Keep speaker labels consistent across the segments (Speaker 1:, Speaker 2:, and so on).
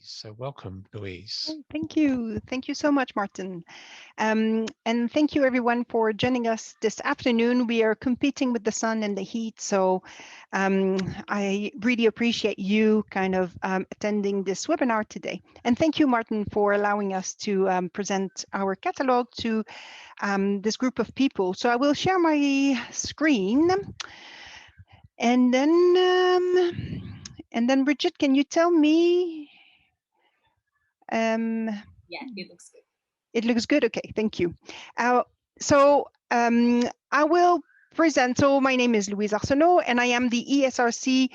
Speaker 1: So welcome, Louise.
Speaker 2: Thank you. Thank you so much, Martin. And thank you everyone for joining us this afternoon. We are competing with the sun and the heat, so I really appreciate you kind of attending this webinar today. And thank you, Martin, for allowing us to present our catalog to this group of people. So I will share my screen, and then Bridget, can you tell me?
Speaker 3: Yeah, it looks good.
Speaker 2: It looks good. Okay, thank you. So I will present. So my name is Louise Arseneault, and I am the ESRC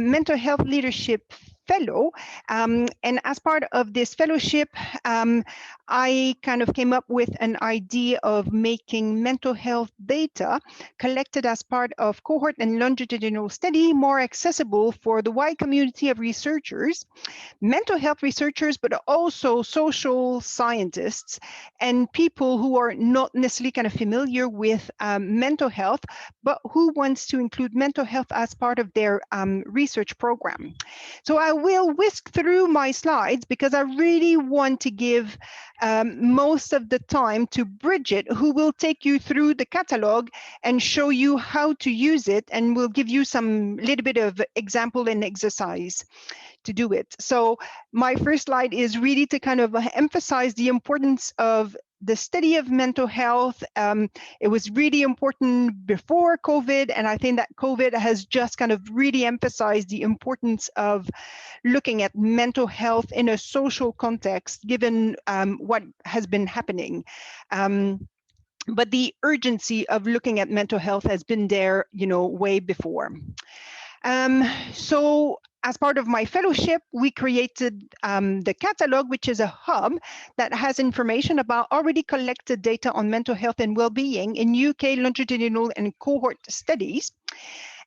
Speaker 2: Mental Health Leadership Fellow. And as part of this fellowship, I kind of came up with an idea of making mental health data collected as part of cohort and longitudinal study more accessible for the wide community of researchers, mental health researchers, but also social scientists and people who are not necessarily kind of familiar with mental health, but who wants to include mental health as part of their research program. So I will whisk through my slides because I really want to give most of the time to Bridget, who will take you through the catalog and show you how to use it, and will give you some little bit of example and exercise to do it. So my first slide is really to kind of emphasize the importance of the study of mental health. It was really important before COVID, and I think that COVID has just kind of really emphasized the importance of looking at mental health in a social context, given what has been happening. But the urgency of looking at mental health has been there, way before. So as part of my fellowship, we created the Catalogue, which is a hub that has information about already collected data on mental health and well-being in UK longitudinal and cohort studies.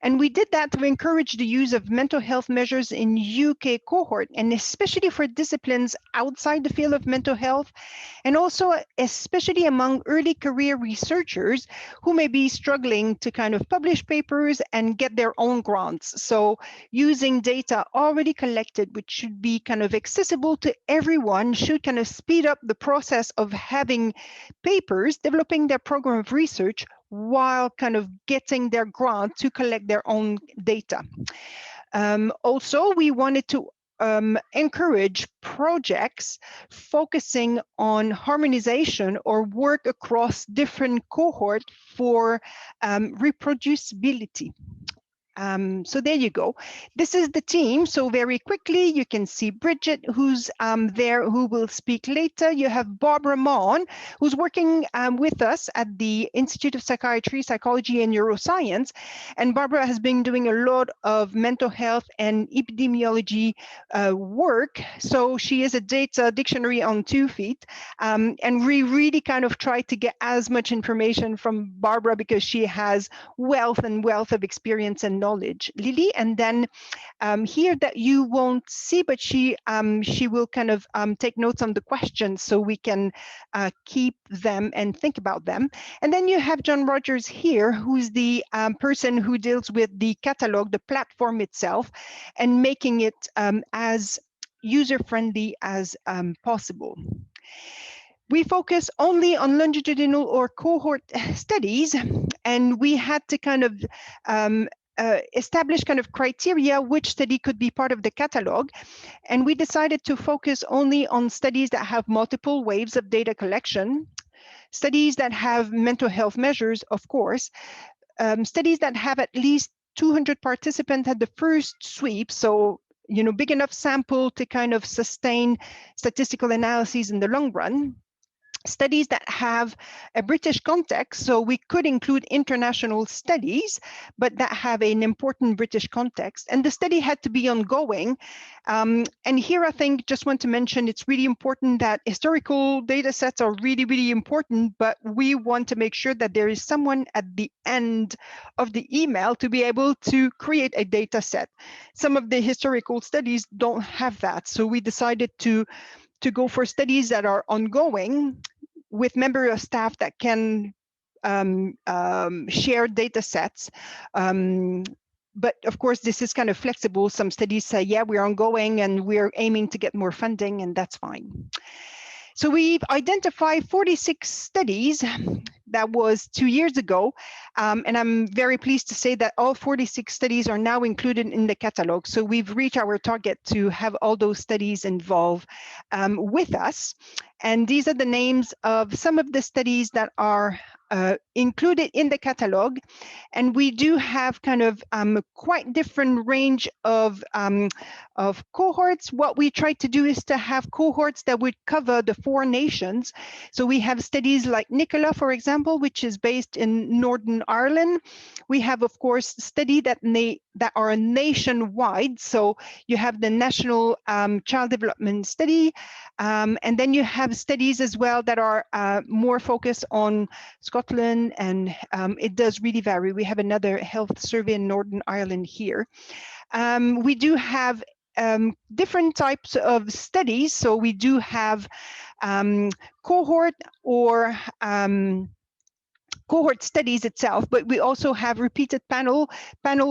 Speaker 2: And we did that to encourage the use of mental health measures in UK cohort, and especially for disciplines outside the field of mental health, and also especially among early career researchers who may be struggling to kind of publish papers and get their own grants. So using data already collected, which should be kind of accessible to everyone, should kind of speed up the process of having papers, developing their program of research, while kind of getting their grant to collect their own data. Also, we wanted to encourage projects focusing on harmonization or work across different cohorts for reproducibility. So there you go. This is the team. So very quickly, you can see Bridget, who's there, who will speak later. You have Barbara Mon, who's working with us at the Institute of Psychiatry, Psychology, and Neuroscience. And Barbara has been doing a lot of mental health and epidemiology work. So she is a data dictionary on 2 feet. And we really kind of try to get as much information from Barbara because she has wealth of experience and knowledge. Lily, and then here that you won't see, but she will kind of take notes on the questions so we can keep them and think about them. And then you have John Rogers here, who's the person who deals with the catalog, the platform itself, and making it as user-friendly as possible. We focus only on longitudinal or cohort studies, and we had to kind of establish kind of criteria which study could be part of the catalog. And we decided to focus only on studies that have multiple waves of data collection, studies that have mental health measures, of course, studies that have at least 200 participants at the first sweep, so big enough sample to kind of sustain statistical analyses in the long run. Studies that have a British context, so we could include international studies, but that have an important British context. And the study had to be ongoing. And here I think just want to mention it's really important that historical data sets are really, really important, but we want to make sure that there is someone at the end of the email to be able to create a data set. Some of the historical studies don't have that, so we decided to go for studies that are ongoing with members of staff that can share data sets but of course, this is kind of flexible. Some studies say, yeah, we're ongoing and we're aiming to get more funding, and that's fine. So we've identified 46 studies. That was 2 years ago. And I'm very pleased to say that all 46 studies are now included in the catalog. So we've reached our target to have all those studies involved with us. And these are the names of some of the studies that are included in the catalog. And we do have kind of quite different range of cohorts. What we try to do is to have cohorts that would cover the 4 nations. So we have studies like Nicola, for example, which is based in Northern Ireland. We have, of course, studies that are nationwide. So you have the National Child Development Study, and then you have studies as well that are more focused on Scotland, and it does really vary. We have another health survey in Northern Ireland here. We do have different types of studies. So we do have cohort or cohort studies itself, but we also have repeated panel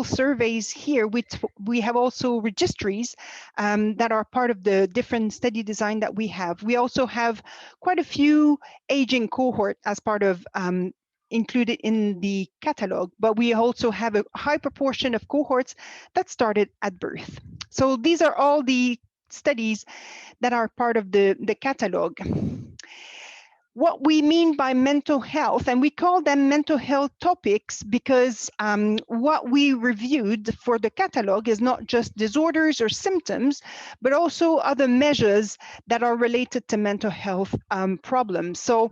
Speaker 2: surveys here, which we have also registries that are part of the different study design that we have. We also have quite a few aging cohort as part of included in the catalog, but we also have a high proportion of cohorts that started at birth. So these are all the studies that are part of the catalog. What we mean by mental health, and we call them mental health topics because what we reviewed for the catalog is not just disorders or symptoms, but also other measures that are related to mental health problems. So,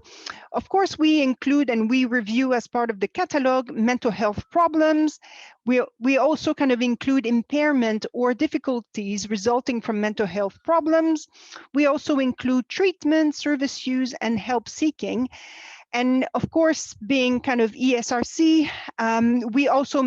Speaker 2: of course, we include and we review as part of the catalog mental health problems. We also kind of include impairment or difficulties resulting from mental health problems. We also include treatment, service use, and help seeking. And of course, being kind of ESRC, we also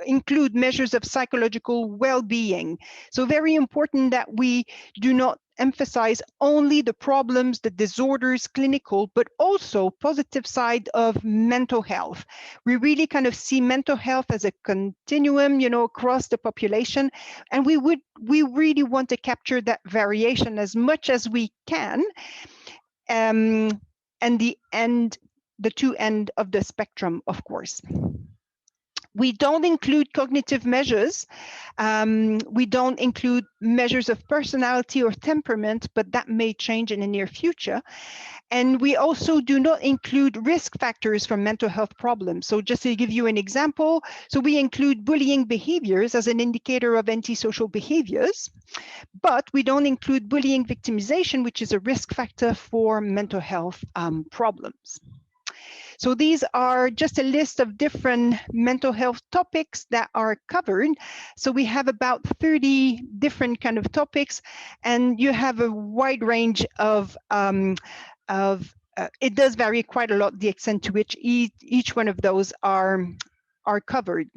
Speaker 2: include measures of psychological well-being. So very important that we do not emphasize only the problems, the disorders, clinical, but also positive side of mental health. We really kind of see mental health as a continuum, you know, across the population, and we really want to capture that variation as much as we can. And the two end of the spectrum, of course. We don't include cognitive measures. We don't include measures of personality or temperament, but that may change in the near future. And we also do not include risk factors for mental health problems. So just to give you an example, so we include bullying behaviors as an indicator of antisocial behaviors, but we don't include bullying victimization, which is a risk factor for mental health problems. So these are just a list of different mental health topics that are covered. So we have about 30 different kind of topics, and you have a wide range of it does vary quite a lot, the extent to which each one of those are covered.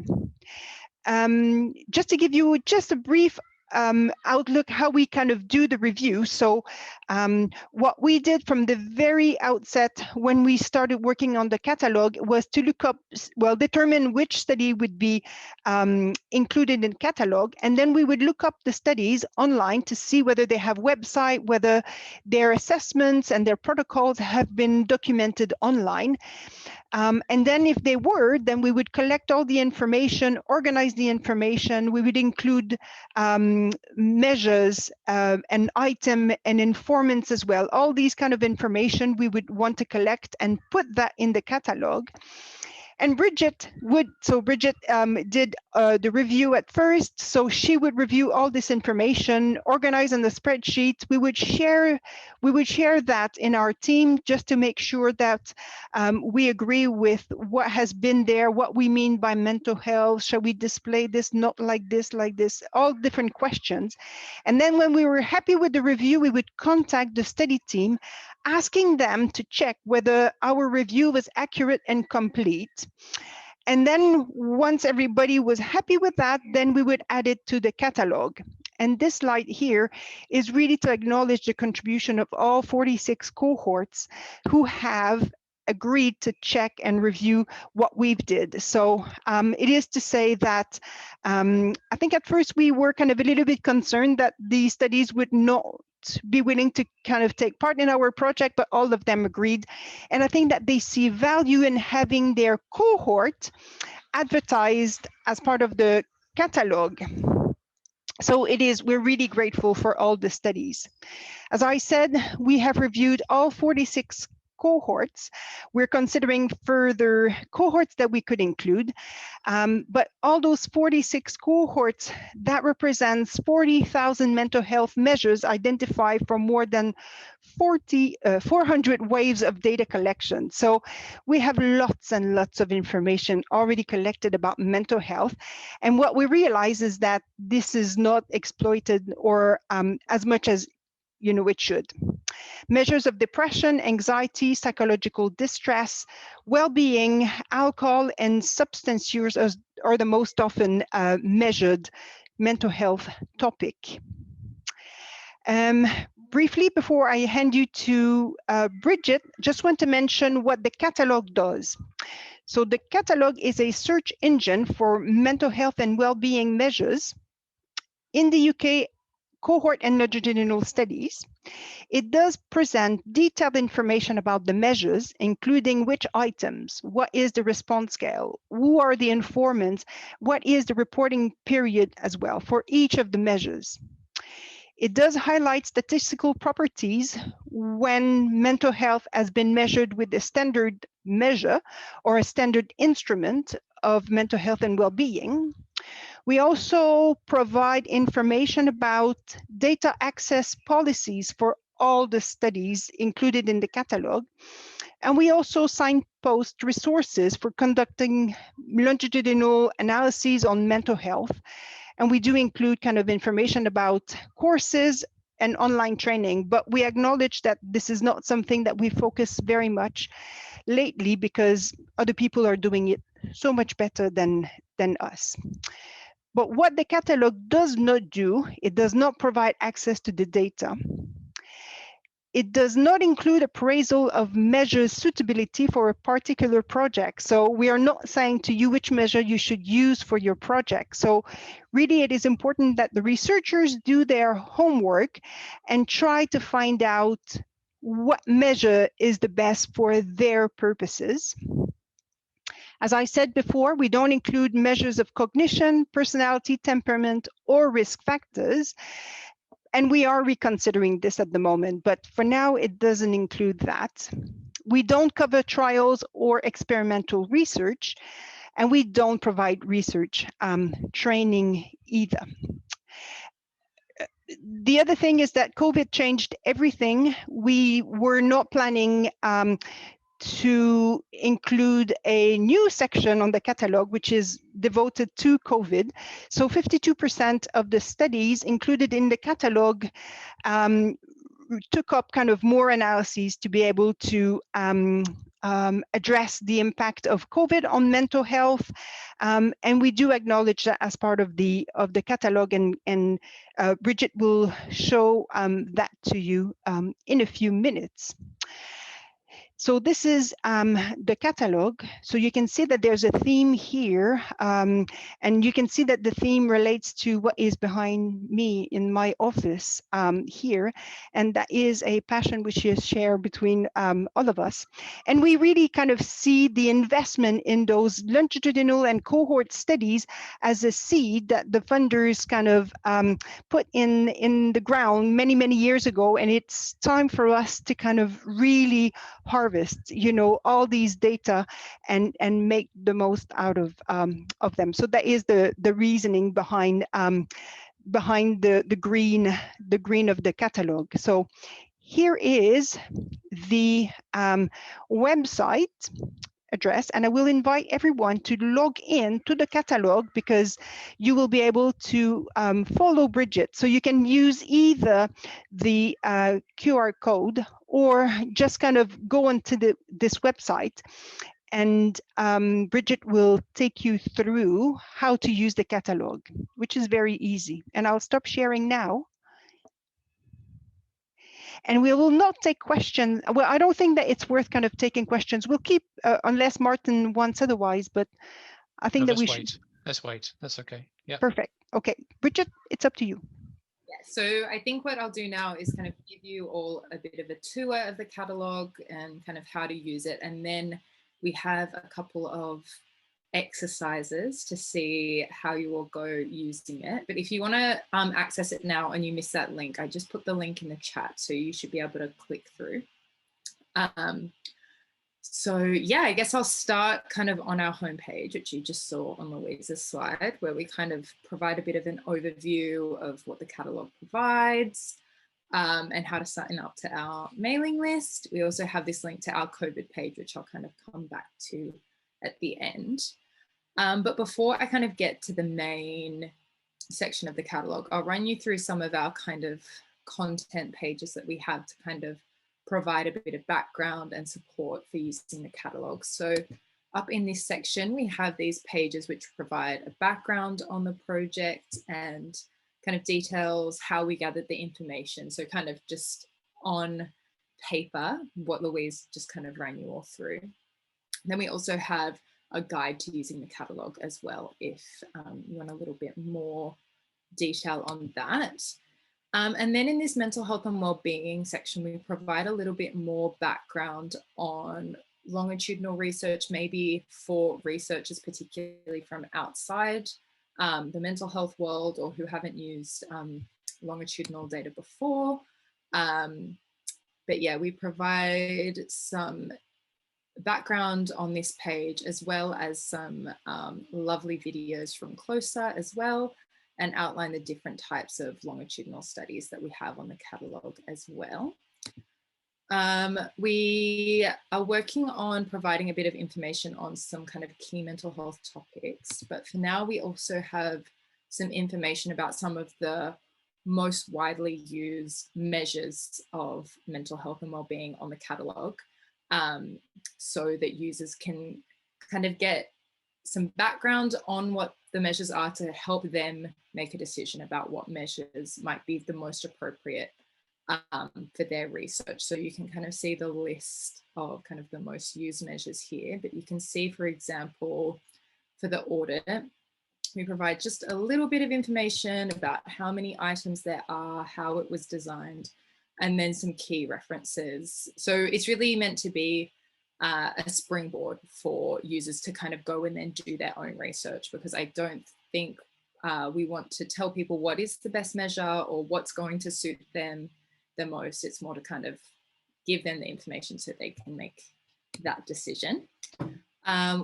Speaker 2: Just to give you just a brief outlook how we kind of do the review. So what we did from the very outset when we started working on the catalog was to look up, well, determine which study would be included in the catalog, and then we would look up the studies online to see whether they have website, whether their assessments and their protocols have been documented online. And then if they were, then we would collect all the information, organize the information. We would include measures and item and informants as well. All these kind of information we would want to collect and put that in the catalog. And Bridget did the review at first. So she would review all this information, organize on the spreadsheet. We would share that in our team just to make sure that we agree with what has been there, what we mean by mental health. Shall we display this, not like this, all different questions. And then when we were happy with the review, we would contact the study team, asking them to check whether our review was accurate and complete. And then once everybody was happy with that, then we would add it to the catalog. And this slide here is really to acknowledge the contribution of all 46 cohorts who have agreed to check and review what we've did. So it is to say that I think at first we were kind of a little bit concerned that the studies would not be willing to kind of take part in our project, but all of them agreed. And I think that they see value in having their cohort advertised as part of the catalog. So we're really grateful for all the studies. As I said, we have reviewed all 46 cohorts. We're considering further cohorts that we could include, but all those 46 cohorts, that represents 40,000 mental health measures identified from more than 400 waves of data collection. So we have lots and lots of information already collected about mental health. And what we realize is that this is not exploited or as much as it should. Measures of depression, anxiety, psychological distress, well-being, alcohol, and substance use are the most often measured mental health topic. Briefly, before I hand you to Bridget, just want to mention what the Catalogue does. So the Catalogue is a search engine for mental health and well-being measures. In the UK, cohort and longitudinal studies. It does present detailed information about the measures, including which items, what is the response scale, who are the informants, what is the reporting period as well for each of the measures. It does highlight statistical properties when mental health has been measured with a standard measure or a standard instrument of mental health and well-being. We also provide information about data access policies for all the studies included in the catalog. And we also signpost resources for conducting longitudinal analyses on mental health. And we do include kind of information about courses and online training, but we acknowledge that this is not something that we focus very much lately because other people are doing it so much better than us. But what the catalog does not do, it does not provide access to the data. It does not include appraisal of measures suitability for a particular project. So we are not saying to you which measure you should use for your project. So really it is important that the researchers do their homework and try to find out what measure is the best for their purposes. As I said before, we don't include measures of cognition, personality, temperament, or risk factors. And we are reconsidering this at the moment, but for now, it doesn't include that. We don't cover trials or experimental research, and we don't provide research training either. The other thing is that COVID changed everything. We were not planning to include a new section on the catalog, which is devoted to COVID. So 52% of the studies included in the catalog took up kind of more analyses to be able to address the impact of COVID on mental health. And we do acknowledge that as part of the catalog, and Bridget will show that to you in a few minutes. So this is the catalog. So you can see that there's a theme here, and you can see that the theme relates to what is behind me in my office here, and that is a passion which is shared between all of us. And we really kind of see the investment in those longitudinal and cohort studies as a seed that the funders kind of put in the ground many, many years ago, and it's time for us to kind of really harvest, all these data and make the most out of them. So that is the reasoning behind the green of the catalog. So here is the website address, and I will invite everyone to log in to the catalog because you will be able to follow Bridget. So you can use either the QR code or just kind of go onto this website, and Bridget will take you through how to use the catalog, which is very easy. And I'll stop sharing now. and we will not take questions. Well, I don't think that it's worth kind of taking questions. We'll keep, unless Martin wants otherwise, but I think
Speaker 1: No,
Speaker 2: that
Speaker 1: let's
Speaker 2: we
Speaker 1: wait.
Speaker 2: should.
Speaker 1: Let's wait. That's okay. Yeah.
Speaker 2: Perfect. Okay, Bridget, it's up to you.
Speaker 3: Yeah, so I think what I'll do now is kind of give you all a bit of a tour of the catalogue and kind of how to use it. And then we have a couple of exercises to see how you will go using it. But if you want to access it now and you miss that link, I just put the link in the chat, so you should be able to click through. So yeah, I guess I'll start kind of on our homepage, which you just saw on Louise's slide, where we kind of provide a bit of an overview of what the catalogue provides and how to sign up to our mailing list. We also have this link to our COVID page, which I'll kind of come back to at the end. But before I kind of get to the main section of the catalogue, I'll run you through some of our kind of content pages that we have to kind of provide a bit of background and support for using the catalogue. So up in this section, we have these pages which provide a background on the project and kind of details how we gathered the information. So kind of just on paper, what Louise just kind of ran you all through. Then we also have a guide to using the catalogue as well, if you want a little bit more detail on that. And then in this mental health and wellbeing section, we provide a little bit more background on longitudinal research, maybe for researchers, particularly from outside the mental health world or who haven't used longitudinal data before. But yeah, we provide some background on this page, as well as some lovely videos from Closer as well, and outline the different types of longitudinal studies that we have on the catalogue as well. We are working on providing a bit of information on some kind of key mental health topics, but for now we also have some information about some of the most widely used measures of mental health and wellbeing on the catalogue, so that users can kind of get some background on what the measures are to help them make a decision about what measures might be the most appropriate for their research. So you can kind of see the list of kind of the most used measures here, but you can see, for example, for the audit, we provide just a little bit of information about how many items there are, how it was designed, and then some key references. So it's really meant to be a springboard for users to kind of go and then do their own research, because I don't think we want to tell people what is the best measure or what's going to suit them the most. It's more to kind of give them the information so they can make that decision.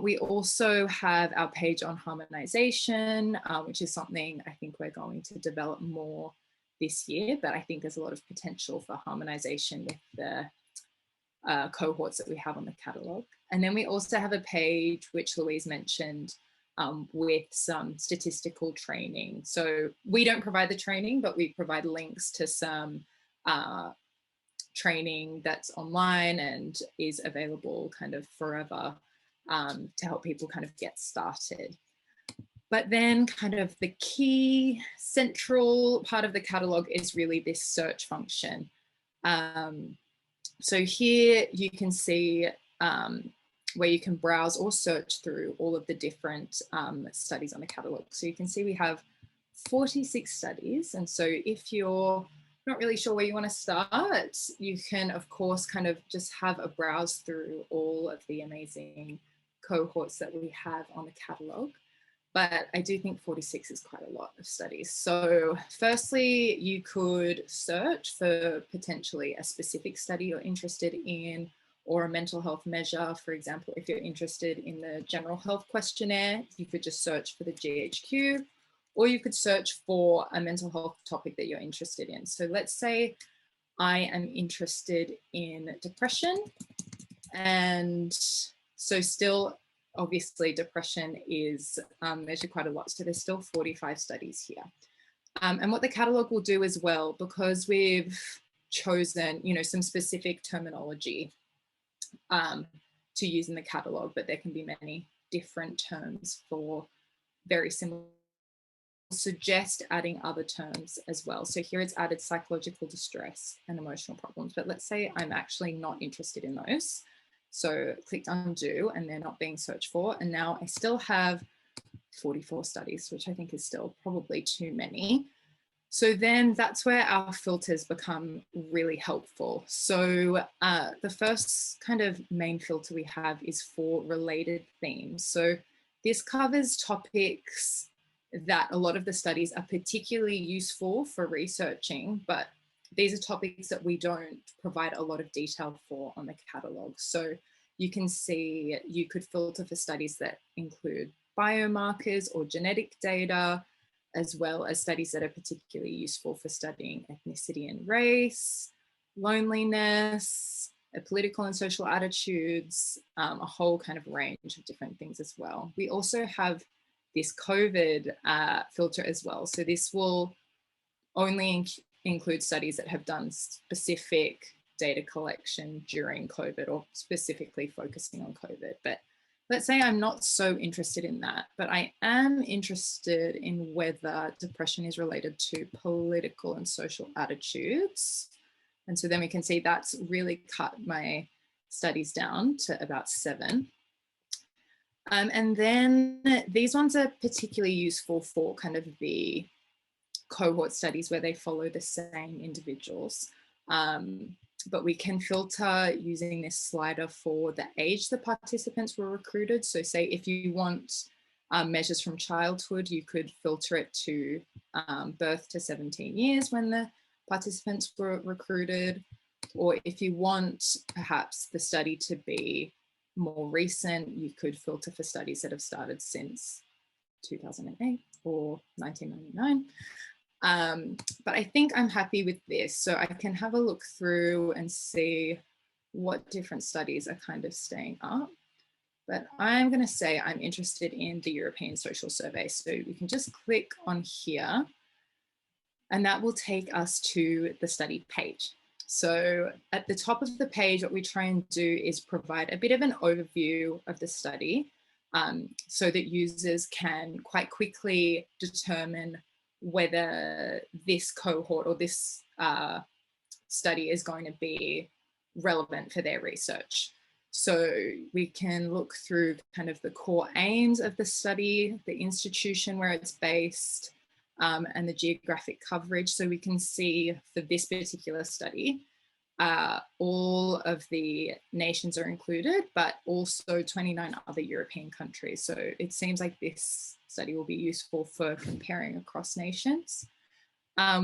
Speaker 3: We also have our page on harmonization, which is something I think we're going to develop more this year, but I think there's a lot of potential for harmonization with the cohorts that we have on the catalogue. And then we also have a page which Louise mentioned with some statistical training. So we don't provide the training, but we provide links to some training that's online and is available kind of forever to help people kind of get started. But then kind of the key central part of the catalogue is really this search function. So here you can see where you can browse or search through all of the different studies on the catalogue. So you can see we have 46 studies. And so if you're not really sure where you want to start, you can, of course, kind of just have a browse through all of the amazing cohorts that we have on the catalogue. But I do think 46 is quite a lot of studies. So firstly, you could search for potentially a specific study you're interested in, or a mental health measure. For example, if you're interested in the general health questionnaire, you could just search for the GHQ, or you could search for a mental health topic that you're interested in. So let's say I am interested in depression. And so still, obviously, depression is measured quite a lot. So there's still 45 studies here. And what the catalogue will do as well, because we've chosen, some specific terminology to use in the catalogue, but there can be many different terms for very similar suggest adding other terms as well. So here it's added psychological distress and emotional problems, but let's say I'm actually not interested in those. So clicked undo and they're not being searched for. And now I still have 44 studies, which I think is still probably too many. So then that's where our filters become really helpful. So the first kind of main filter we have is for related themes. So this covers topics that a lot of the studies are particularly useful for researching, but these are topics that we don't provide a lot of detail for on the catalogue. So you can see, you could filter for studies that include biomarkers or genetic data, as well as studies that are particularly useful for studying ethnicity and race, loneliness, political and social attitudes, a whole kind of range of different things as well. We also have this COVID filter as well. So this will only include studies that have done specific data collection during COVID or specifically focusing on COVID. But let's say I'm not so interested in that, but I am interested in whether depression is related to political and social attitudes. And so then we can see that's really cut my studies down to about 7. And then these ones are particularly useful for kind of the cohort studies where they follow the same individuals. But we can filter using this slider for the age the participants were recruited. So say if you want measures from childhood, you could filter it to birth to 17 years when the participants were recruited. Or if you want perhaps the study to be more recent, you could filter for studies that have started since 2008 or 1999. But I think I'm happy with this. So I can have a look through and see what different studies are kind of staying up. But I'm going to say I'm interested in the European Social Survey. So we can just click on here and that will take us to the study page. So at the top of the page, what we try and do is provide a bit of an overview of the study so that users can quite quickly determine whether this cohort or this study is going to be relevant for their research. So we can look through kind of the core aims of the study, the institution where it's based, and the geographic coverage. So we can see for this particular study, all of the nations are included, but also 29 other European countries. So it seems like this study will be useful for comparing across nations.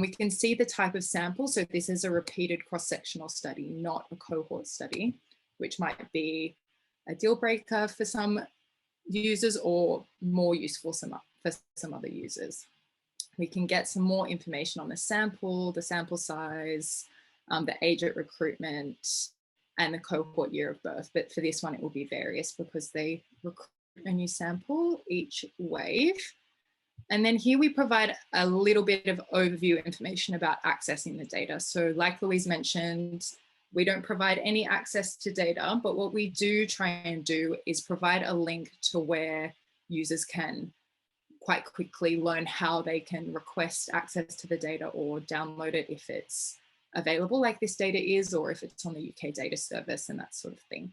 Speaker 3: We can see the type of sample. So this is a repeated cross-sectional study, not a cohort study, which might be a deal breaker for some users or more useful for some other users. We can get some more information on the sample size, the age at recruitment, and the cohort year of birth. But for this one, it will be various because they recruit a new sample each wave. And then here we provide a little bit of overview information about accessing the data. So like Louise mentioned, we don't provide any access to data, but what we do try and do is provide a link to where users can quite quickly learn how they can request access to the data or download it if it's available like this data is, or if it's on the UK data service and that sort of thing.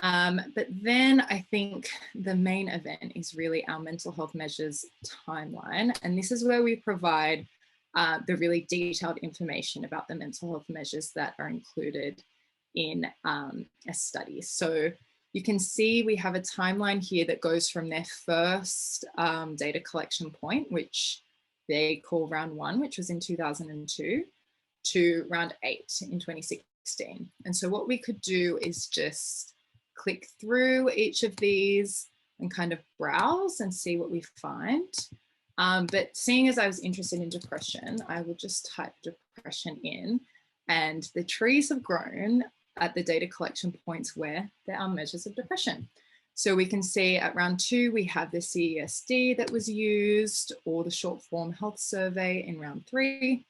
Speaker 3: But then I think the main event is really our mental health measures timeline. And this is where we provide the really detailed information about the mental health measures that are included in a study. So you can see we have a timeline here that goes from their first data collection point, which they call round 1, which was in 2002, to round 8 in 2016. And so what we could do is just click through each of these and kind of browse and see what we find. But seeing as I was interested in depression, I will just type depression in, and the trees have grown at the data collection points where there are measures of depression. So we can see at round 2, we have the CESD that was used, or the short form health survey in round 3.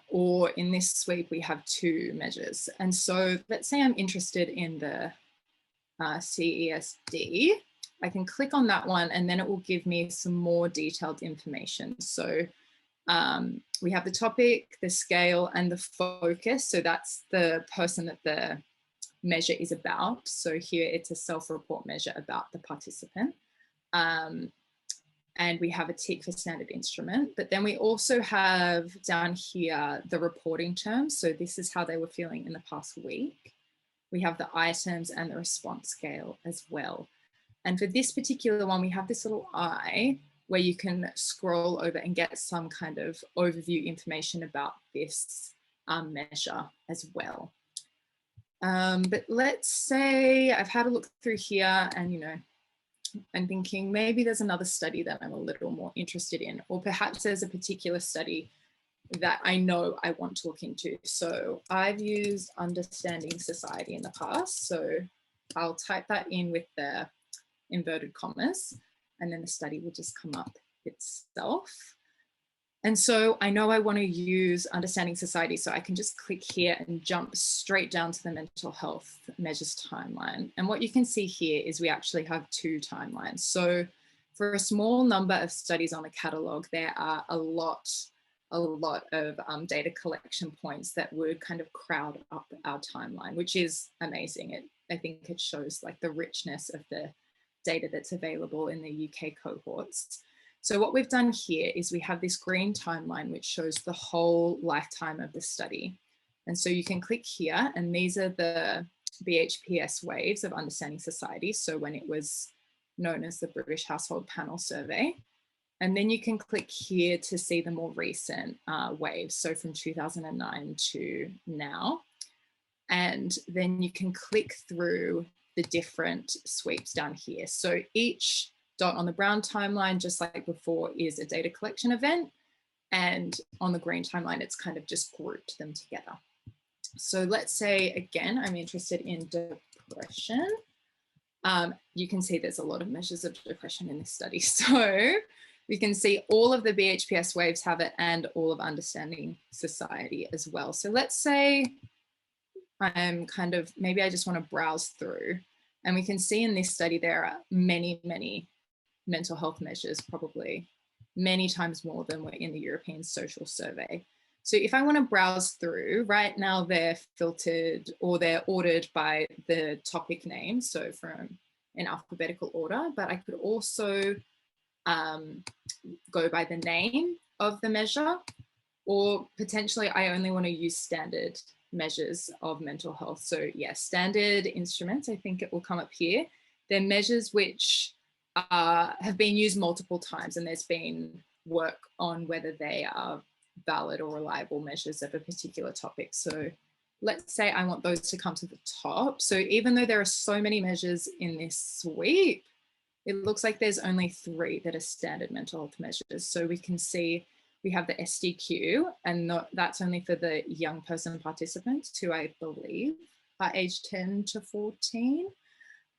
Speaker 3: Or in this sweep, we have 2 measures. And so let's say I'm interested in the CESD. I can click on that one and then it will give me some more detailed information. So we have the topic, the scale, and the focus. So that's the person that the measure is about. So here it's a self-report measure about the participant. And we have a tick for standard instrument, but then we also have down here the reporting terms. So this is how they were feeling in the past week. We have the items and the response scale as well. And for this particular one, we have this little eye where you can scroll over and get some kind of overview information about this measure as well. But let's say I've had a look through here and, you know, I'm thinking maybe there's another study that I'm a little more interested in, or perhaps there's a particular study that I know I want to look into. So I've used Understanding Society in the past. So I'll type that in with the inverted commas, and then the study will just come up itself. And so I know I want to use Understanding Society, so I can just click here and jump straight down to the mental health measures timeline. And what you can see here is we actually have two timelines. So for a small number of studies on the catalogue, there are a lot of data collection points that would kind of crowd up our timeline, which is amazing. I think it shows like the richness of the data that's available in the UK cohorts. So what we've done here is we have this green timeline, which shows the whole lifetime of the study. And so you can click here, and these are the BHPS waves of Understanding Society. So when it was known as the British Household Panel Survey. And then you can click here to see the more recent waves. So from 2009 to now. And then you can click through the different sweeps down here. So each dot on the brown timeline, just like before, is a data collection event. And on the green timeline, it's kind of just grouped them together. So let's say, again, I'm interested in depression. You can see there's a lot of measures of depression in this study. So we can see all of the BHPS waves have it and all of Understanding Society as well. So let's say I'm kind of, maybe I just want to browse through, and we can see in this study there are many mental health measures, probably many times more than were in the European Social Survey. So if I want to browse through, right now they're filtered or they're ordered by the topic name, so from in alphabetical order, but I could also go by the name of the measure, or potentially I only want to use standard measures of mental health. So yeah, standard instruments, I think it will come up here. They're measures which have been used multiple times, and there's been work on whether they are valid or reliable measures of a particular topic. So let's say I want those to come to the top. So even though there are so many measures in this sweep, it looks like there's only 3 that are standard mental health measures. So we can see we have the SDQ, and that's only for the young person participants, who I believe are aged 10 to 14.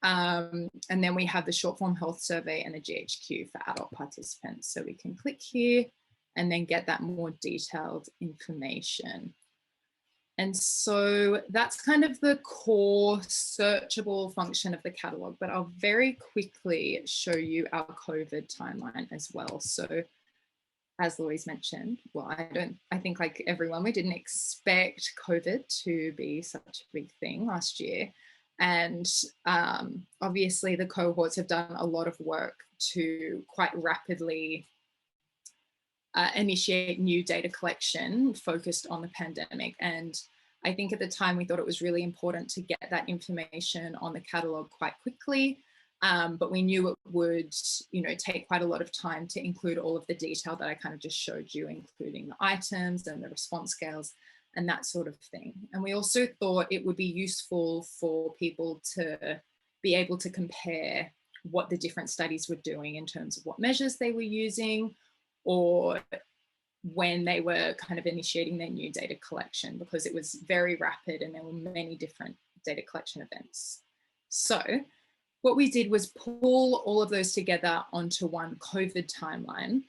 Speaker 3: And then we have the short form health survey and the GHQ for adult participants. So we can click here and then get that more detailed information. And so that's kind of the core searchable function of the catalogue, but I'll very quickly show you our COVID timeline as well. So as Louise mentioned, well, I think like everyone, we didn't expect COVID to be such a big thing last year. And obviously the cohorts have done a lot of work to quite rapidly initiate new data collection focused on the pandemic. And I think at the time we thought it was really important to get that information on the catalogue quite quickly. But we knew it would, take quite a lot of time to include all of the detail that I kind of just showed you, including the items and the response scales and that sort of thing. And we also thought it would be useful for people to be able to compare what the different studies were doing in terms of what measures they were using, or when they were kind of initiating their new data collection, because it was very rapid and there were many different data collection events. So what we did was pull all of those together onto one COVID timeline,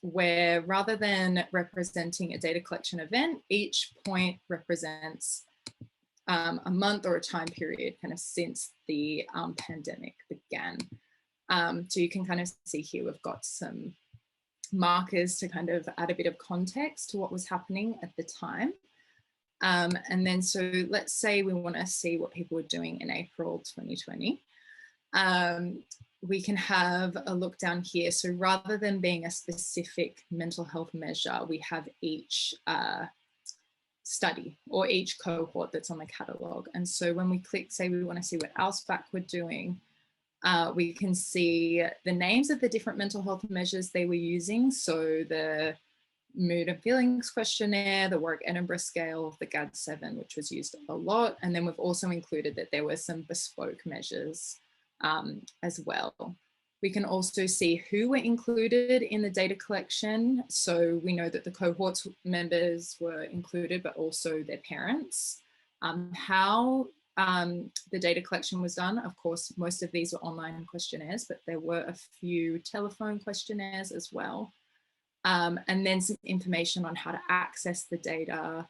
Speaker 3: where rather than representing a data collection event, each point represents a month or a time period kind of since the pandemic began. So you can kind of see here, we've got some markers to kind of add a bit of context to what was happening at the time. And then, so let's say we want to see what people were doing in April 2020. We can have a look down here. So rather than being a specific mental health measure, we have each study or each cohort that's on the catalogue. And so when we click, say we want to see what LSPAC were doing, we can see the names of the different mental health measures they were using. So the mood and feelings questionnaire, the Warwick Edinburgh scale, the GAD-7, which was used a lot. And then we've also included that there were some bespoke measures as well. We can also see who were included in the data collection. So we know that the cohorts members were included, but also their parents. How the data collection was done, of course, most of these were online questionnaires, but there were a few telephone questionnaires as well. And then some information on how to access the data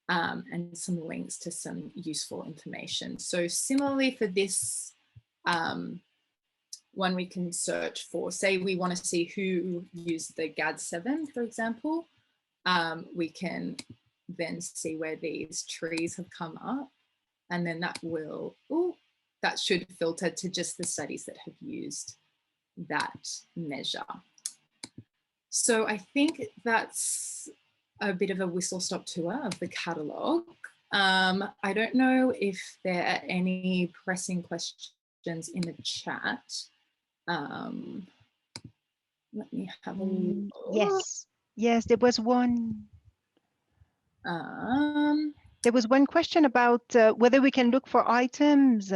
Speaker 3: and some links to some useful information. So similarly for this one, we can search for, say we want to see who used the GAD-7, for example. We can then see where these trees have come up, and then that will, that should filter to just the studies that have used that measure. So I think that's a bit of a whistle-stop tour of the catalogue. I don't know if there are any pressing questions in the chat. Let me have a look.
Speaker 2: Yes, there was one. There was one question about whether we can look for items,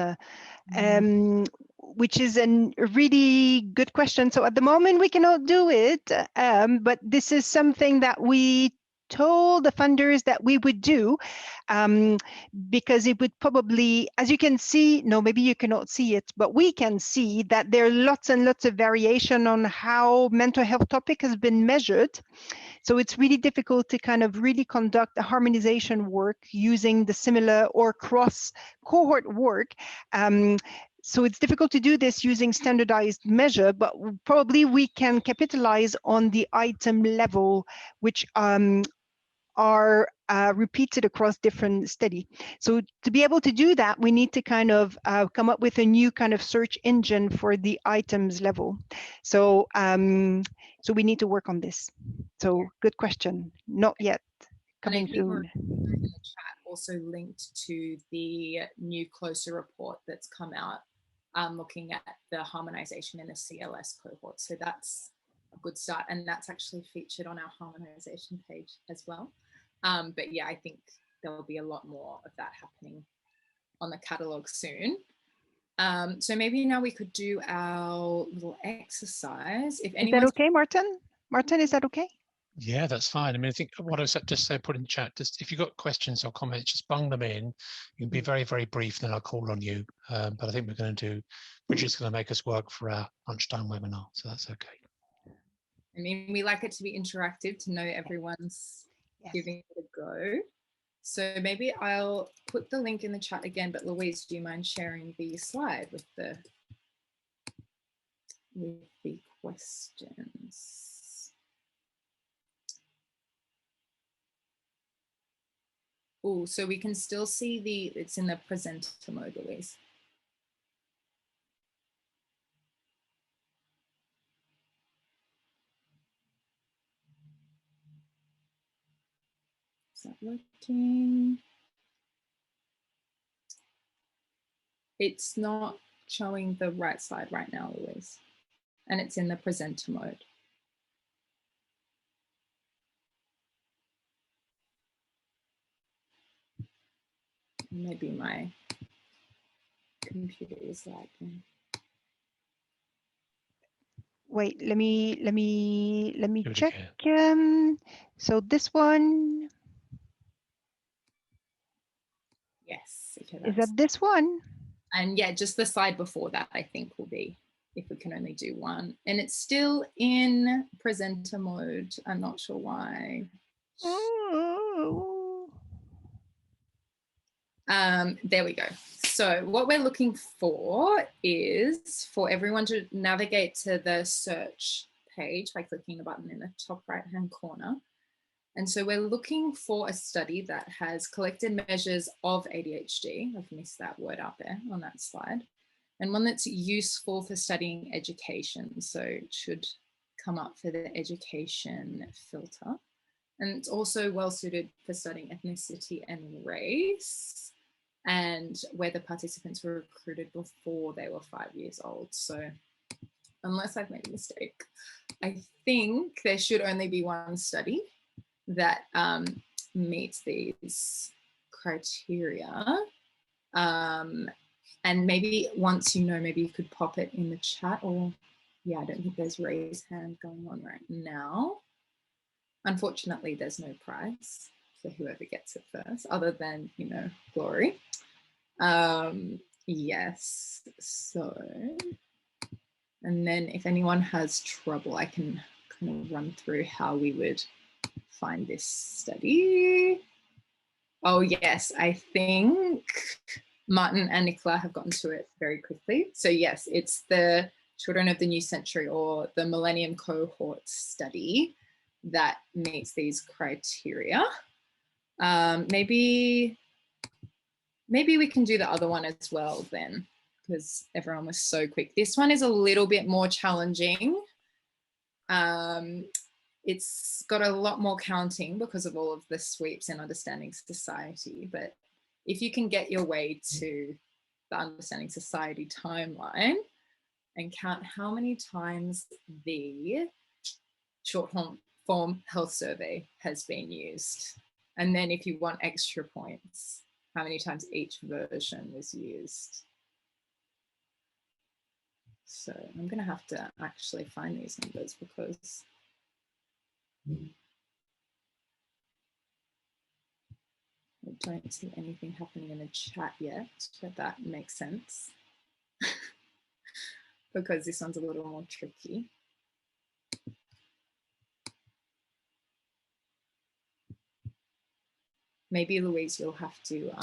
Speaker 2: which is a really good question. So at the moment we cannot do it, but this is something that we told the funders that we would do, because it would probably, as you can see, no, maybe you cannot see it, but we can see that there are lots and lots of variation on how mental health topic has been measured. So it's really difficult to kind of really conduct a harmonization work using the similar or cross cohort work. So it's difficult to do this using standardized measure, but probably we can capitalize on the item level, which are repeated across different study. So to be able to do that, we need to kind of come up with a new kind of search engine for the items level. So so we need to work on this. So good question. Not yet. Coming soon.
Speaker 3: In the chat also linked to the new closer report that's come out, looking at the harmonization in the CLS cohort. So that's a good start, and that's actually featured on our harmonization page as well. But yeah, I think there will be a lot more of that happening on the catalogue soon. So maybe now we could do our little exercise. If anyone,
Speaker 2: is that okay, Martin? Martin, is that okay?
Speaker 1: Yeah, that's fine. I mean, I think what I was just put in chat, just if you've got questions or comments, just bung them in. You can be very, very brief, then I'll call on you. But I think we're going to do, Bridget's going to make us work for our lunchtime webinar, so that's okay.
Speaker 3: I mean, we like it to be interactive, to know everyone's giving it a go. So maybe I'll put the link in the chat again, but Louise, do you mind sharing the slide with the questions? Oh, so we can still see it's in the presenter mode, Louise. Is that working? It's not showing the right side right now, Louise, and it's in the presenter mode. Maybe my computer is lagging.
Speaker 2: Wait, let me check. So this one.
Speaker 3: Yes. Okay,
Speaker 2: is that this one?
Speaker 3: And yeah, just the slide before that, I think, will be, if we can only do one. And it's still in presenter mode. I'm not sure why. There we go. So what we're looking for is for everyone to navigate to the search page by clicking the button in the top right-hand corner. And so we're looking for a study that has collected measures of ADHD. I've missed that word out there on that slide. And one that's useful for studying education. So it should come up for the education filter. And it's also well suited for studying ethnicity and race, and where the participants were recruited before they were 5 years old. So unless I've made a mistake, I think there should only be one study that meets these criteria. And maybe once you know, maybe you could pop it in the chat, or yeah, I don't think there's raise hand going on right now. Unfortunately, there's no prize for whoever gets it first, other than, you know, glory. Yes, so, and then if anyone has trouble, I can kind of run through how we would find this study. Oh yes, I think Martin and Nicola have gotten to it very quickly. So yes, it's the Children of the New Century, or the Millennium Cohort study, that meets these criteria. Maybe we can do the other one as well then, because everyone was so quick. This one is a little bit more challenging. It's got a lot more counting because of all of the sweeps in Understanding Society. But if you can get your way to the Understanding Society timeline and count how many times the short form health survey has been used, and then if you want extra points, how many times each version was used. So I'm going to have to actually find these numbers because I don't see anything happening in the chat yet, but that makes sense because this one's a little more tricky. Maybe Louise, you'll have to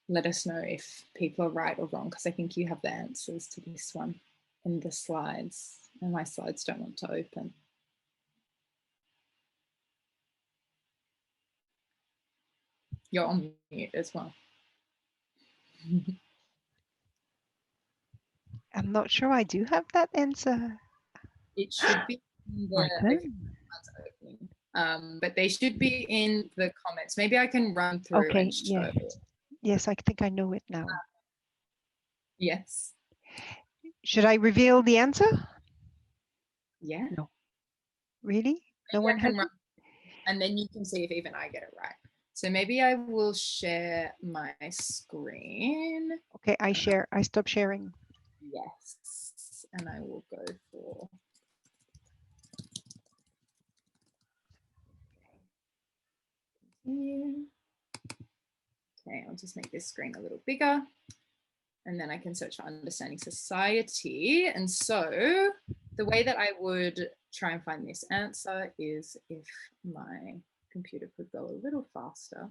Speaker 3: let us know if people are right or wrong, because I think you have the answers to this one in the slides, and my slides don't want to open. You're on mute as well.
Speaker 2: I'm not sure I do have that answer.
Speaker 3: It should be in the opening, but they should be in the comments. Maybe I can run through and show.
Speaker 2: Yeah. Yes, I think I know it now.
Speaker 3: Yes.
Speaker 2: Should I reveal the answer?
Speaker 3: Yeah.
Speaker 2: No. Really? No
Speaker 3: Maybe
Speaker 2: one has it?
Speaker 3: And then you can see if even I get it right. So maybe I will share my screen.
Speaker 2: Okay, I share. I stop sharing.
Speaker 3: Yes, and I will go for. Continue. Okay, I'll just make this screen a little bigger, and then I can search for Understanding Society. And so the way that I would try and find this answer is, if my computer could go a little faster,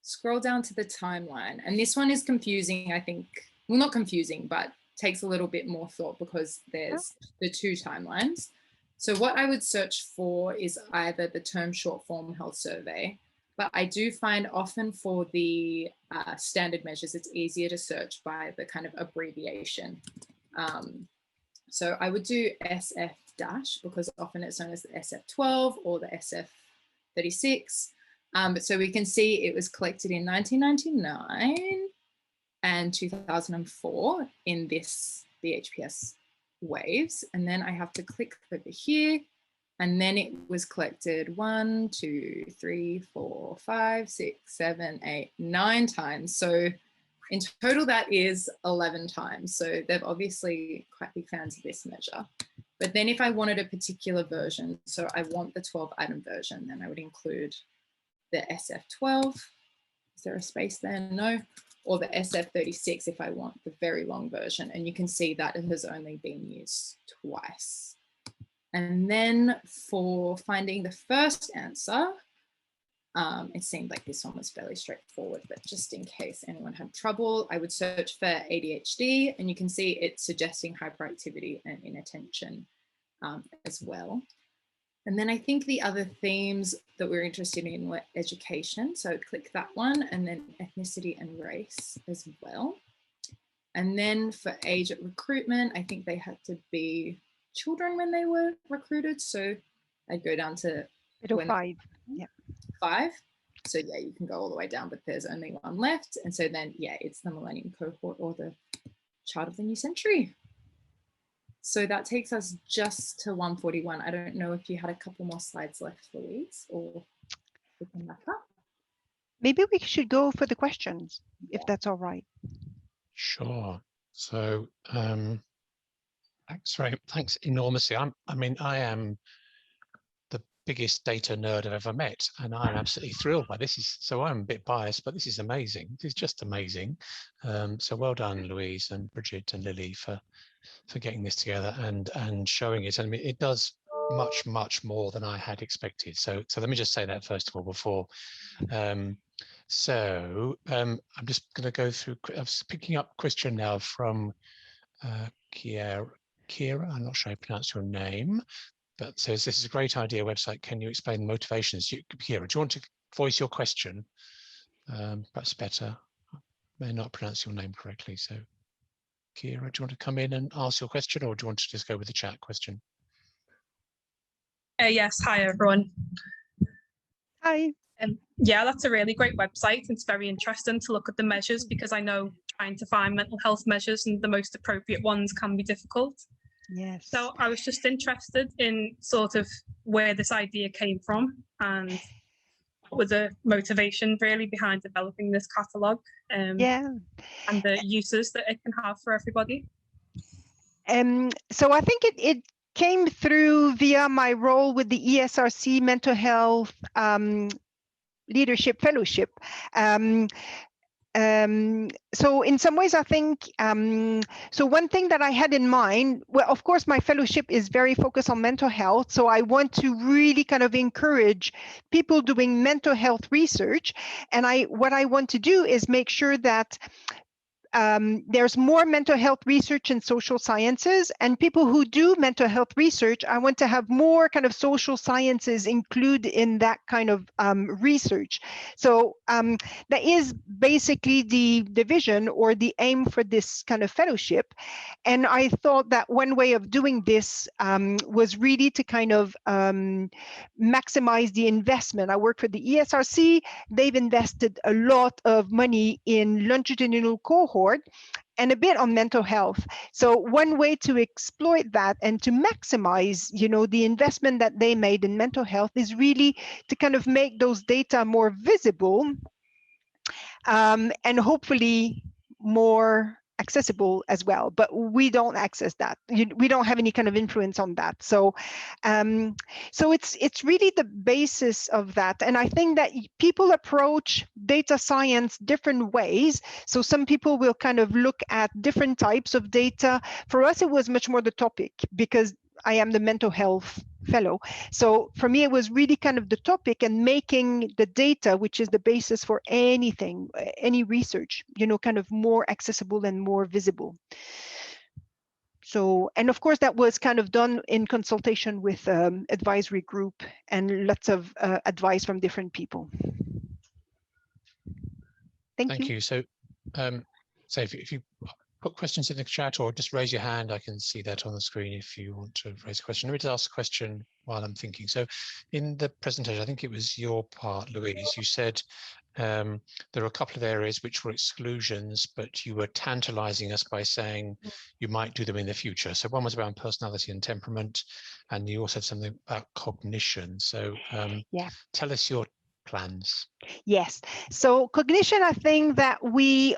Speaker 3: scroll down to the timeline. And this one is confusing, I think. Well, not confusing, but takes a little bit more thought because there's the two timelines. So what I would search for is either the term short form health survey, but I do find often for the standard measures, it's easier to search by the kind of abbreviation. So I would do SF dash because often it's known as the SF12 or the SF36. But so we can see it was collected in 1999 and 2004 in this BHPS waves. And then I have to click over here, and then it was collected 1, 2, 3, 4, 5, 6, 7, 8, 9 times. So in total, that is 11 times. So they're obviously quite big fans of this measure. But then if I wanted a particular version, so I want the 12 item version, then I would include the SF12. Is there a space there? No. Or the SF36 if I want the very long version. And you can see that it has only been used twice. And then for finding the first answer, It seemed like this one was fairly straightforward, but just in case anyone had trouble, I would search for ADHD, and you can see it's suggesting hyperactivity and inattention as well. And then I think the other themes that we're interested in were education. So click that one, and then ethnicity and race as well. And then for age at recruitment, I think they had to be children when they were recruited. So I'd go down to
Speaker 2: 5. Yeah.
Speaker 3: 5. So yeah, you can go all the way down, but there's only one left. And so then, yeah, it's the millennium cohort or the child of the new century. So that takes us just to 141. I don't know if you had a couple more slides left, Louise, or we can wrap up.
Speaker 2: Maybe we should go for the questions, if that's all right.
Speaker 1: Sure. So thanks enormously. I am the biggest data nerd I've ever met, and I'm absolutely thrilled by this. So I'm a bit biased, but this is amazing. This is just amazing. So well done, Louise and Bridget and Lily, for getting this together and showing it. I mean, it does much more than I had expected. So let me just say that first of all before. I'm just going to go through. I was picking up a question now from Kira. I'm not sure I pronounced your name, but says this is a great idea website. Can you explain the motivations? Kira, do you want to voice your question? Perhaps better. I may not pronounce your name correctly, so. Kira, do you want to come in and ask your question, or do you want to just go with the chat question?
Speaker 4: Yes, hi everyone.
Speaker 2: Hi.
Speaker 4: Yeah, that's a really great website. It's very interesting to look at the measures, because I know trying to find mental health measures and the most appropriate ones can be difficult.
Speaker 2: Yes.
Speaker 4: So I was just interested in sort of where this idea came from and what was the motivation really behind developing this catalogue, and the uses that it can have for everybody.
Speaker 2: So I think it came through via my role with the ESRC Mental Health Leadership Fellowship. So in some ways, I think, so one thing that I had in mind, well, of course, my fellowship is very focused on mental health. So I want to really kind of encourage people doing mental health research. And what I want to do is make sure that there's more mental health research in social sciences, and people who do mental health research, I want to have more kind of social sciences included in that kind of research. So that is basically the vision or the aim for this kind of fellowship. And I thought that one way of doing this was really to kind of maximize the investment. I work for the ESRC. They've invested a lot of money in longitudinal cohort and a bit on mental health. So one way to exploit that and to maximize, the investment that they made in mental health is really to kind of make those data more visible and hopefully more accessible as well, but we don't access that. We don't have any kind of influence on that. So so it's really the basis of that. And I think that people approach data science different ways. So some people will kind of look at different types of data. For us, it was much more the topic, because I am the mental health fellow. So for me, it was really kind of the topic and making the data, which is the basis for anything, any research, kind of more accessible and more visible. So, and of course, that was kind of done in consultation with advisory group and lots of advice from different people. Thank you.
Speaker 1: So, so if you put questions in the chat or just raise your hand, I can see that on the screen if you want to raise a question. Let me just ask a question while I'm thinking. So in the presentation, I think it was your part, Louise, you said there are a couple of areas which were exclusions, but you were tantalizing us by saying you might do them in the future. So one was around personality and temperament, and you also said something about cognition. So tell us your plans.
Speaker 2: Yes. So cognition, I think that we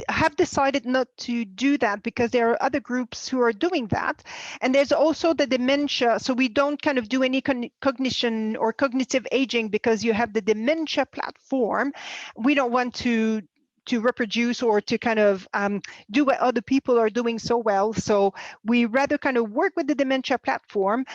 Speaker 2: have decided not to do that because there are other groups who are doing that. And there's also the dementia. So we don't kind of do any cognition or cognitive aging because you have the dementia platform. We don't want to reproduce or to kind of do what other people are doing so well. So we rather kind of work with the dementia platform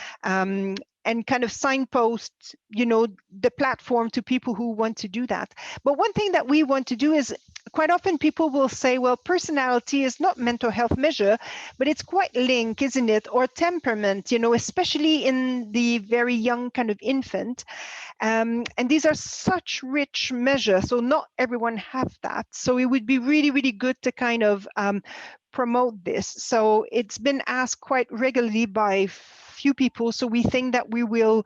Speaker 2: and kind of signpost, you know, the platform to people who want to do that. But one thing that we want to do is, quite often people will say, well, personality is not mental health measure, but it's quite linked, isn't it? Or temperament, you know, especially in the very young kind of infant. And these are such rich measures, so not everyone have that. So it would be really, really good to kind of promote this. So it's been asked quite regularly by few people. So we think that we will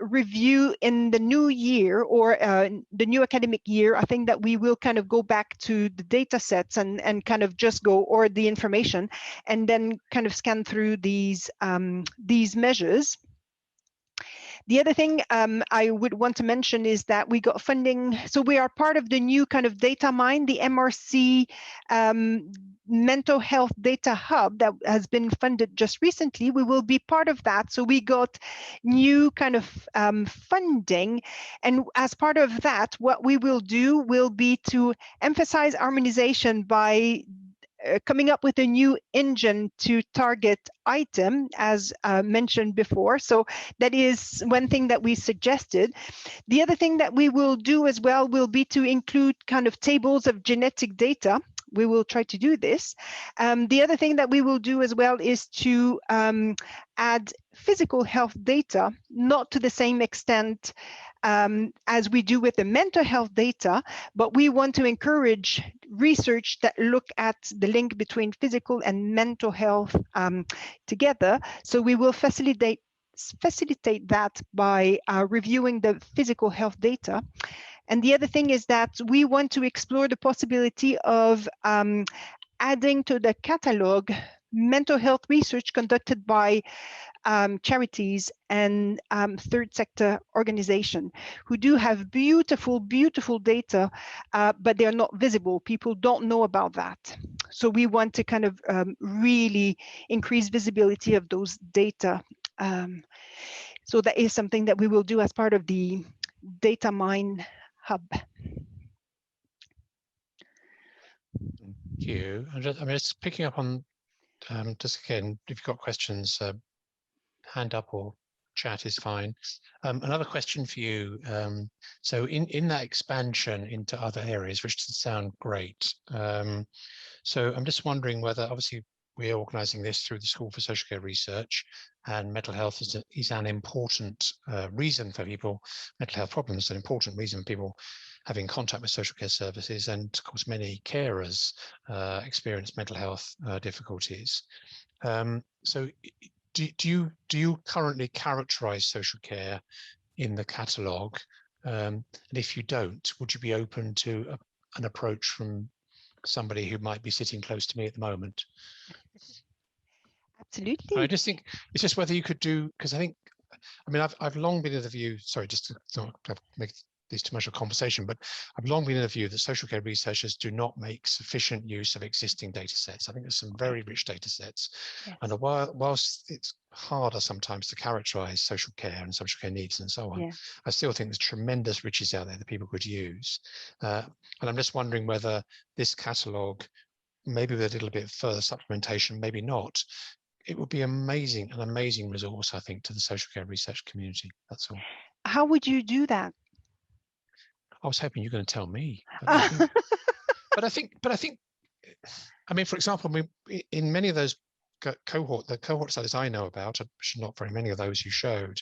Speaker 2: review in the new year, or the new academic year. I think that we will kind of go back to the data sets and kind of just go, or the information, and then kind of scan through these measures. The other thing I would want to mention is that we got funding. So we are part of the new kind of data mine, the MRC mental health data hub that has been funded just recently. We will be part of that. So we got new kind of funding. And as part of that, what we will do will be to emphasize harmonization by coming up with a new engine to target item, as mentioned before. So that is one thing that we suggested. The other thing that we will do as well will be to include kind of tables of genetic data. We will try to do this. The other thing that we will do as well is to add physical health data, not to the same extent as we do with the mental health data, but we want to encourage research that look at the link between physical and mental health together. So we will facilitate that by reviewing the physical health data. And the other thing is that we want to explore the possibility of adding to the catalogue mental health research conducted by charities and third sector organizations who do have beautiful, beautiful data, but they're not visible. People don't know about that. So we want to kind of really increase visibility of those data. So that is something that we will do as part of the data mine hub.
Speaker 1: Thank you. I'm just picking up on, just again, if you've got questions, hand up or chat is fine. Another question for you. So in that expansion into other areas, which does sound great. So I'm just wondering whether, obviously, we're organising this through the School for Social Care Research, and mental health is an important reason for people, mental health problems, an important reason for people having contact with social care services, and of course many carers experience mental health difficulties. So do you currently characterise social care in the catalogue? And if you don't, would you be open to an approach from somebody who might be sitting close to me at the moment?
Speaker 2: Absolutely.
Speaker 1: I just think it's just whether you could do, because I mean, I've long been of the view, sorry, just to not make this too much of a conversation, but I've long been of the view that social care researchers do not make sufficient use of existing data sets. I think there's some very rich data sets. Yes. And whilst it's harder sometimes to characterize social care and social care needs and so on, yeah, I still think there's tremendous riches out there that people could use. And I'm just wondering whether this catalogue, maybe with a little bit further supplementation, maybe not, it would be an amazing resource, I think, to the social care research community. That's all.
Speaker 2: How would you do that?
Speaker 1: I was hoping you're going to tell me. But I think, I mean, for example, in many of those the cohort studies I know about, not very many of those you showed,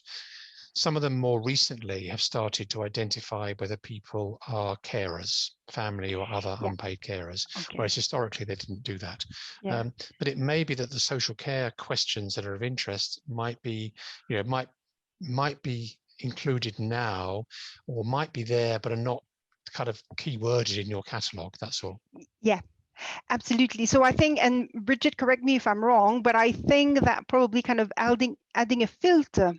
Speaker 1: some of them more recently have started to identify whether people are carers, family or other unpaid carers, whereas historically they didn't do that. Yeah. But it may be that the social care questions that are of interest might be, might be included now, or might be there but are not kind of keyworded in your catalogue. That's all.
Speaker 2: Yeah. Absolutely. So I think, and Bridget, correct me if I'm wrong, but I think that probably kind of adding a filter,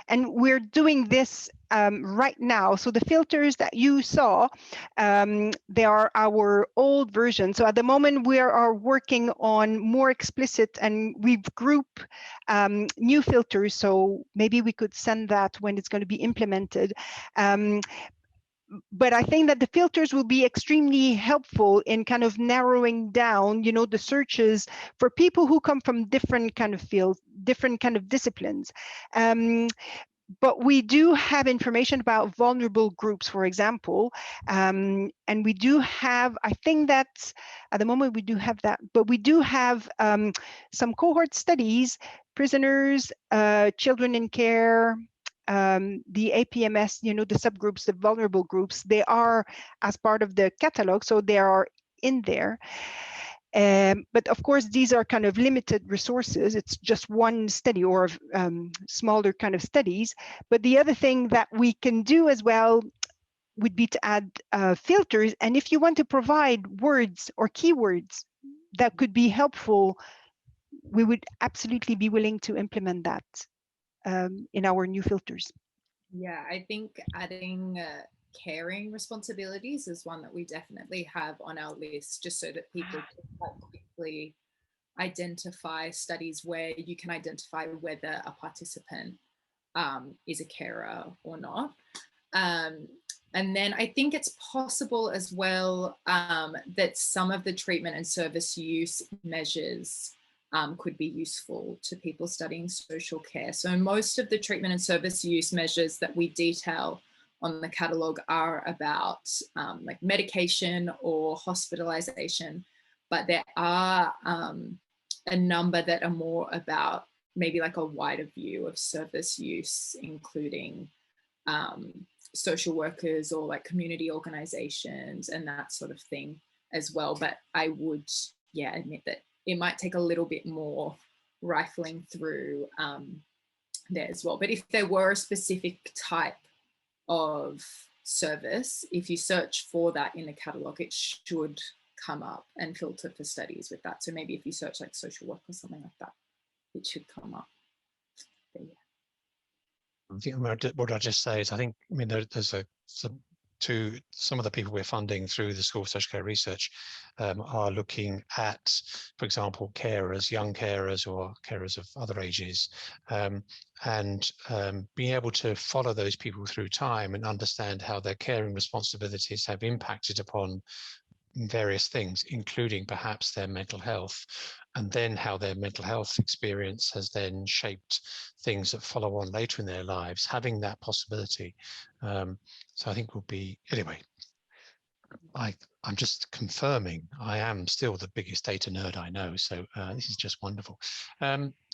Speaker 2: and we're doing this right now. So the filters that you saw, they are our old version. So at the moment we are working on more explicit, and we've grouped new filters. So maybe we could send that when it's going to be implemented. but I think that the filters will be extremely helpful in kind of narrowing down, you know, the searches for people who come from different kind of fields, different kind of disciplines. But we do have information about vulnerable groups, for example, and we do have, I think that at the moment we do have that, but we do have some cohort studies, prisoners, children in care, the APMS, you know, the subgroups, the vulnerable groups, they are as part of the catalog, so they are in there. But of course, these are kind of limited resources. It's just one study or smaller kind of studies. But the other thing that we can do as well would be to add filters. And if you want to provide words or keywords that could be helpful, we would absolutely be willing to implement that in our new filters.
Speaker 3: Yeah, I think adding caring responsibilities is one that we definitely have on our list, just so that people can quite quickly identify studies where you can identify whether a participant is a carer or not. And then I think it's possible as well that some of the treatment and service use measures could be useful to people studying social care. So most of the treatment and service use measures that we detail on the catalogue are about like medication or hospitalization, but there are a number that are more about maybe like a wider view of service use, including social workers or like community organizations and that sort of thing as well. But I would, yeah, admit that it might take a little bit more rifling through there as well. But if there were a specific type of service, if you search for that in the catalogue, it should come up and filter for studies with that. So maybe if you search like social work or something like that, it should come up. But yeah.
Speaker 1: I think what I just say is, I think, I mean, there's some of the people we're funding through the School of Social Care Research are looking at, for example, carers, young carers or carers of other ages, and being able to follow those people through time and understand how their caring responsibilities have impacted upon various things, including perhaps their mental health, and then how their mental health experience has then shaped things that follow on later in their lives, having that possibility. So I think will be, anyway, I'm just confirming I am still the biggest data nerd I know, so this is just wonderful.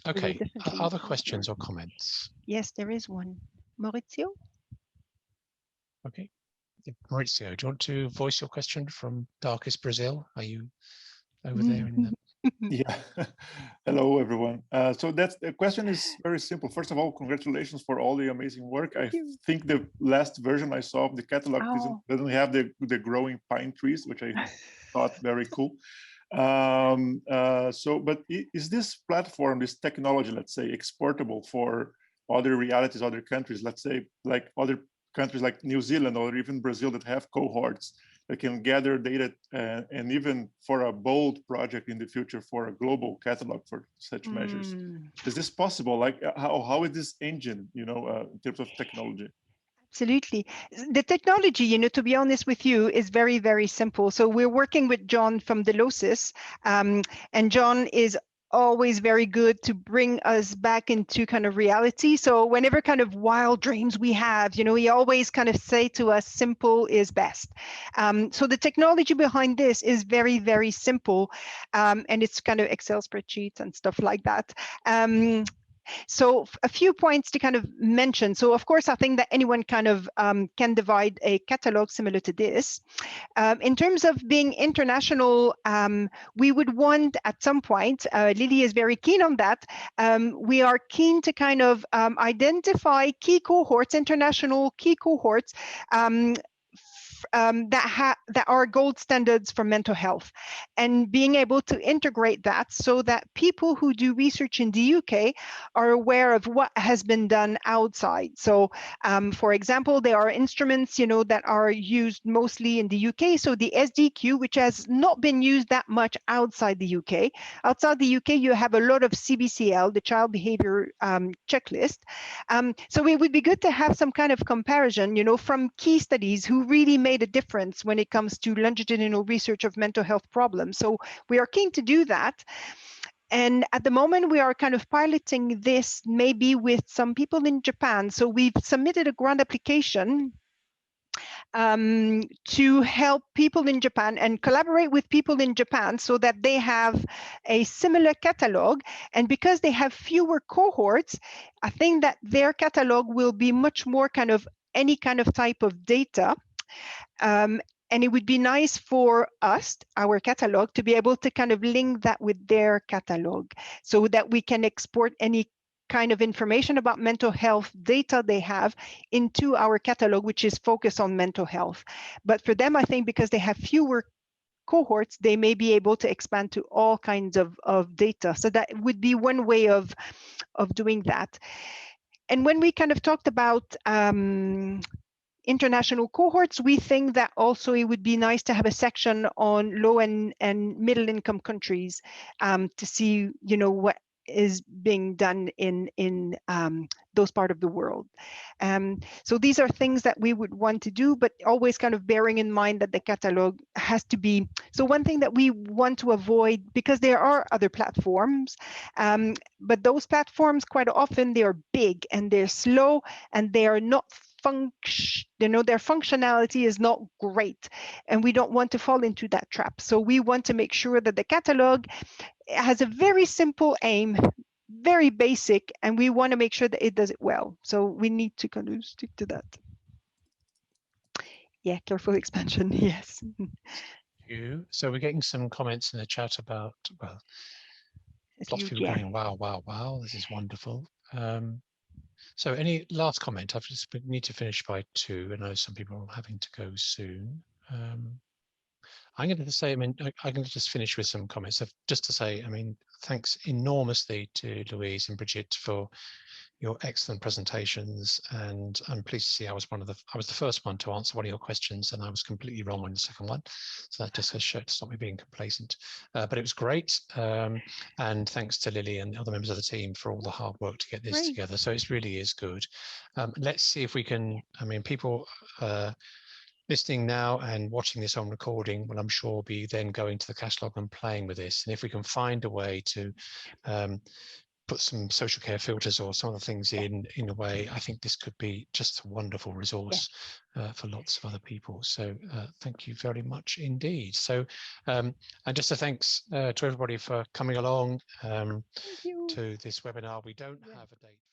Speaker 1: Okay, other questions or comments?
Speaker 2: Yes, there is one. Maurizio?
Speaker 1: Okay. Maurizio, do you want to voice your question from darkest Brazil? Are you over there in the...
Speaker 5: Yeah. Hello, everyone. So the question is very simple. First of all, congratulations for all the amazing work. I think the last version I saw of the catalog doesn't have the growing pine trees, which I thought very cool. But is this platform, this technology, let's say, exportable for other realities, other countries, let's say, like other countries like New Zealand or even Brazil that have cohorts that can gather data and even for a bold project in the future for a global catalog for such measures? Is this possible? Like how is this engine, you know, in terms of technology?
Speaker 2: Absolutely. The technology, you know, to be honest with you, is very, very simple. So we're working with John from the LOSIS, and John is always very good to bring us back into kind of reality. So whenever kind of wild dreams we have, you know, he always kind of say to us, simple is best. So the technology behind this is very, very simple. And it's kind of Excel spreadsheets and stuff like that. So a few points to kind of mention. So of course, I think that anyone kind of can divide a catalog similar to this. In terms of being international, we would want at some point, Lily is very keen on that. We are keen to kind of identify key cohorts, international key cohorts, that are gold standards for mental health, and being able to integrate that so that people who do research in the UK are aware of what has been done outside. So, for example, there are instruments, you know, that are used mostly in the UK. So the SDQ, which has not been used that much outside the UK. Outside the UK, you have a lot of CBCL, the Child Behavior Checklist. So it would be good to have some kind of comparison, you know, from key studies who really made a difference when it comes to longitudinal research of mental health problems. So we are keen to do that. And at the moment, we are kind of piloting this maybe with some people in Japan. So we've submitted a grant application to help people in Japan and collaborate with people in Japan so that they have a similar catalog. And because they have fewer cohorts, I think that their catalog will be much more kind of any kind of type of data. And it would be nice for us, our catalog, to be able to kind of link that with their catalog so that we can export any kind of information about mental health data they have into our catalog, which is focused on mental health. But for them, I think because they have fewer cohorts, they may be able to expand to all kinds of data. So that would be one way of doing that. And when we kind of talked about international cohorts, we think that also it would be nice to have a section on low and middle income countries to see, you know, what is being done in those part of the world. So these are things that we would want to do, but always kind of bearing in mind that the catalog has to be, so one thing that we want to avoid, because there are other platforms, but those platforms quite often they are big and they're slow and they are not you know, their functionality is not great, and we don't want to fall into that trap. So we want to make sure that the catalog has a very simple aim, very basic, and we want to make sure that it does it well. So we need to kind of stick to that. Yeah, careful expansion, yes.
Speaker 1: So we're getting some comments in the chat about, well, lots of people going, wow, wow, wow, this is wonderful. So any last comment? We need to finish by 2. I know some people are having to go soon. I'm going to say, I mean, I'm going to just finish with some comments. Just to say, I mean, thanks enormously to Louise and Bridget for your excellent presentations, and I'm pleased to see I was the first one to answer one of your questions, and I was completely wrong on the second one. So that just has to stop me being complacent. But it was great, and thanks to Lily and the other members of the team for all the hard work to get this together. So it really is good. Let's see if we can. I mean, people listening now and watching this on recording will, I'm sure, be then going to the catalogue and playing with this. And if we can find a way to put some social care filters or some of the things in a way, I think this could be just a wonderful resource for lots of other people. So thank you very much indeed. So and just a thanks to everybody for coming along to this webinar. We don't have a date.